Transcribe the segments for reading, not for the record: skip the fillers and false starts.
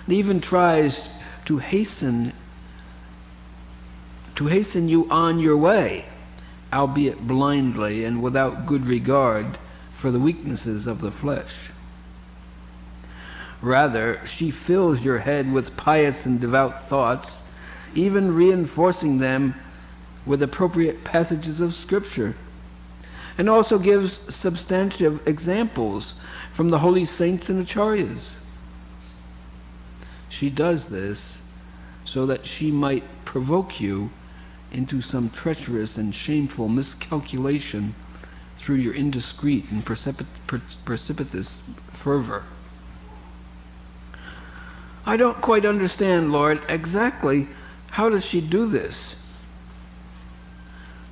It even tries to hasten you on your way, albeit blindly and without good regard for the weaknesses of the flesh. Rather, she fills your head with pious and devout thoughts, even reinforcing them with appropriate passages of Scripture, and also gives substantive examples from the holy saints and acharyas. She does this so that she might provoke you into some treacherous and shameful miscalculation through your indiscreet and precipitous fervor. I don't quite understand, Lord, exactly how does she do this?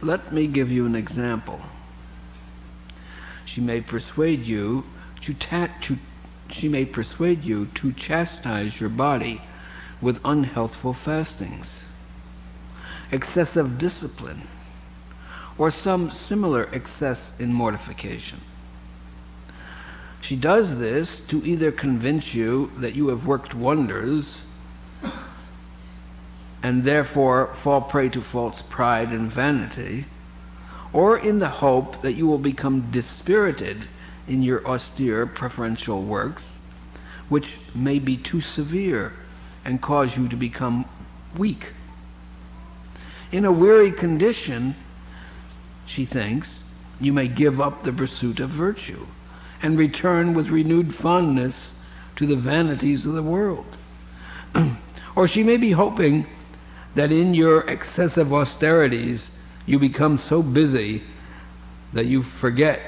Let me give you an example. She may persuade you to chastise your body with unhealthful fastings, excessive discipline, or some similar excess in mortification. She does this to either convince you that you have worked wonders and therefore fall prey to false pride and vanity, or in the hope that you will become dispirited in your austere preferential works, which may be too severe and cause you to become weak. In a weary condition, she thinks, you may give up the pursuit of virtue and return with renewed fondness to the vanities of the world. Or she may be hoping that in your excessive austerities you become so busy that you forget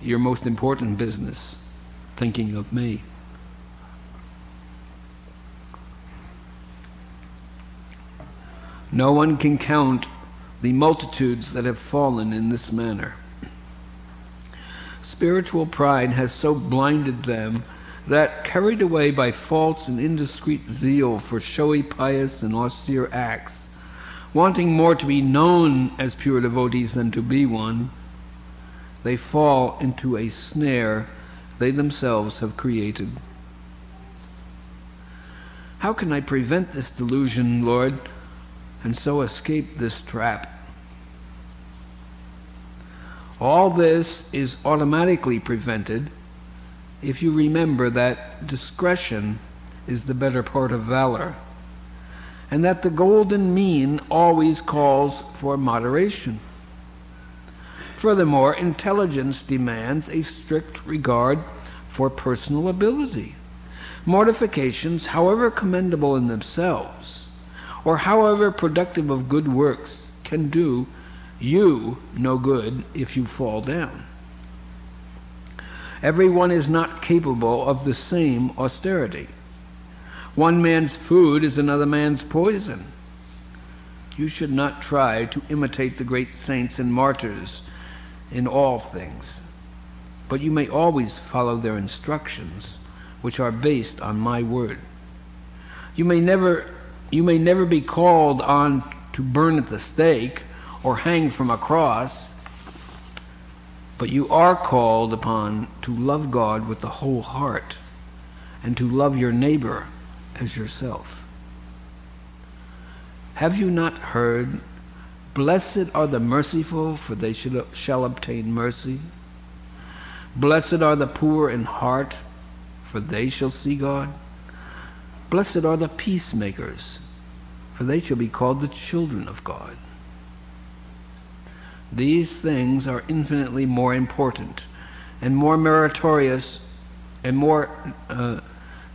your most important business, thinking of me. No one can count the multitudes that have fallen in this manner. Spiritual pride has so blinded them that, carried away by false and indiscreet zeal for showy, pious, and austere acts, wanting more to be known as pure devotees than to be one, they fall into a snare they themselves have created. How can I prevent this delusion, Lord, and so escape this trap? All this is automatically prevented if you remember that discretion is the better part of valor, and that the golden mean always calls for moderation. Furthermore, intelligence demands a strict regard for personal ability. Mortifications, however commendable in themselves, or however productive of good works, can do you no good if you fall down. Everyone is not capable of the same austerity. One man's food is another man's poison. You should not try to imitate the great saints and martyrs in all things, but you may always follow their instructions, which are based on my word. You may never be called on to burn at the stake or hang from a cross, but you are called upon to love God with the whole heart and to love your neighbor as yourself. Have you not heard, "Blessed are the merciful, for they shall obtain mercy. Blessed are the poor in heart, for they shall see God. Blessed are the peacemakers, for they shall be called the children of God." These things are infinitely more important and more meritorious and more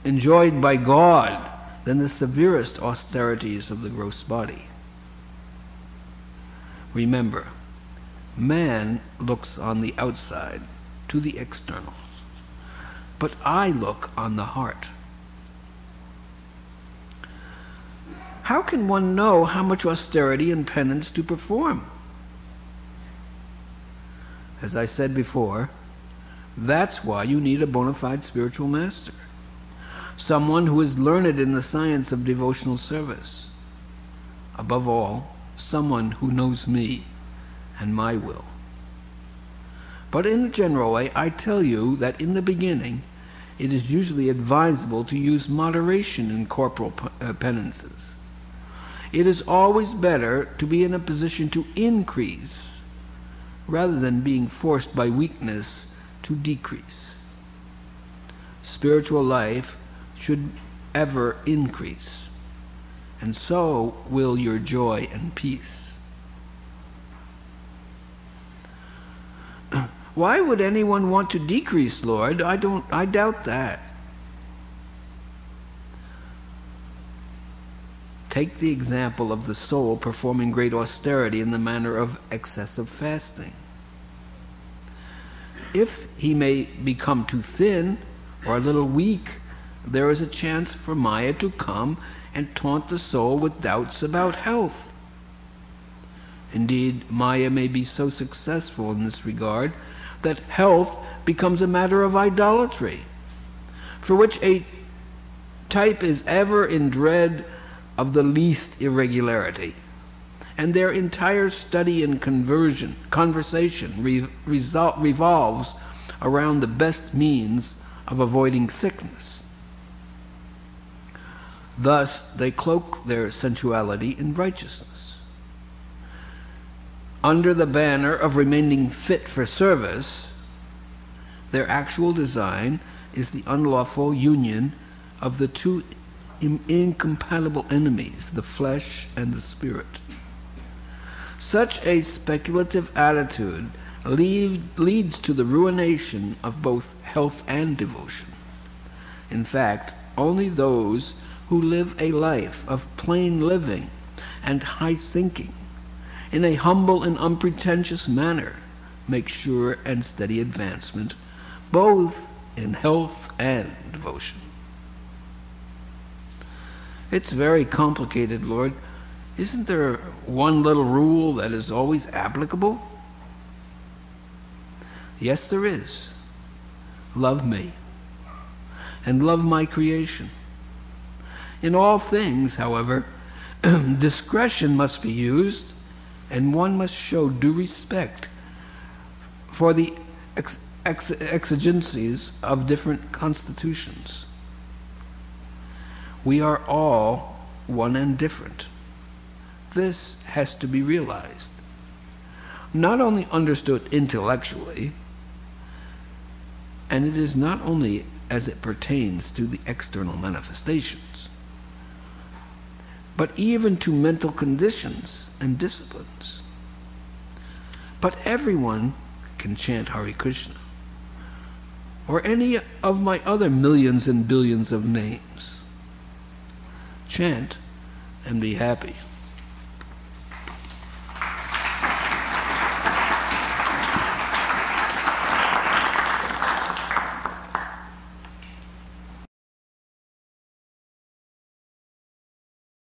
enjoyed by God than the severest austerities of the gross body. Remember, man looks on the outside, to the external, but I look on the heart. How can one know how much austerity and penance to perform? As I said before, that's why you need a bona fide spiritual master, someone who is learned in the science of devotional service. Above all, someone who knows me and my will. But in a general way, I tell you that in the beginning, it is usually advisable to use moderation in corporal penances. It is always better to be in a position to increase rather than being forced by weakness to decrease. Spiritual life should ever increase, and so will your joy and peace. Why would anyone want to decrease, Lord? I doubt that. Take the example of the soul performing great austerity in the manner of excessive fasting. If he may become too thin or a little weak, there is a chance for Maya to come and taunt the soul with doubts about health. Indeed, Maya may be so successful in this regard that health becomes a matter of idolatry, for which a type is ever in dread of the least irregularity, and their entire study and conversation revolves around the best means of avoiding sickness. Thus they cloak their sensuality in righteousness. Under the banner of remaining fit for service, their actual design is the unlawful union of the two incompatible enemies, the flesh and the spirit. Such a speculative attitude leads to the ruination of both health and devotion. In fact, only those who live a life of plain living and high thinking in a humble and unpretentious manner make sure and steady advancement both in health and devotion. It's very complicated, Lord. Isn't there one little rule that is always applicable? Yes, there is. Love me, and love my creation. In all things, however, discretion must be used, and one must show due respect for the exigencies of different constitutions. We are all one and different. This has to be realized. Not only understood intellectually, and it is not only as it pertains to the external manifestations, but even to mental conditions and disciplines. But everyone can chant Hare Krishna, or any of my other millions and billions of names. Chant and be happy.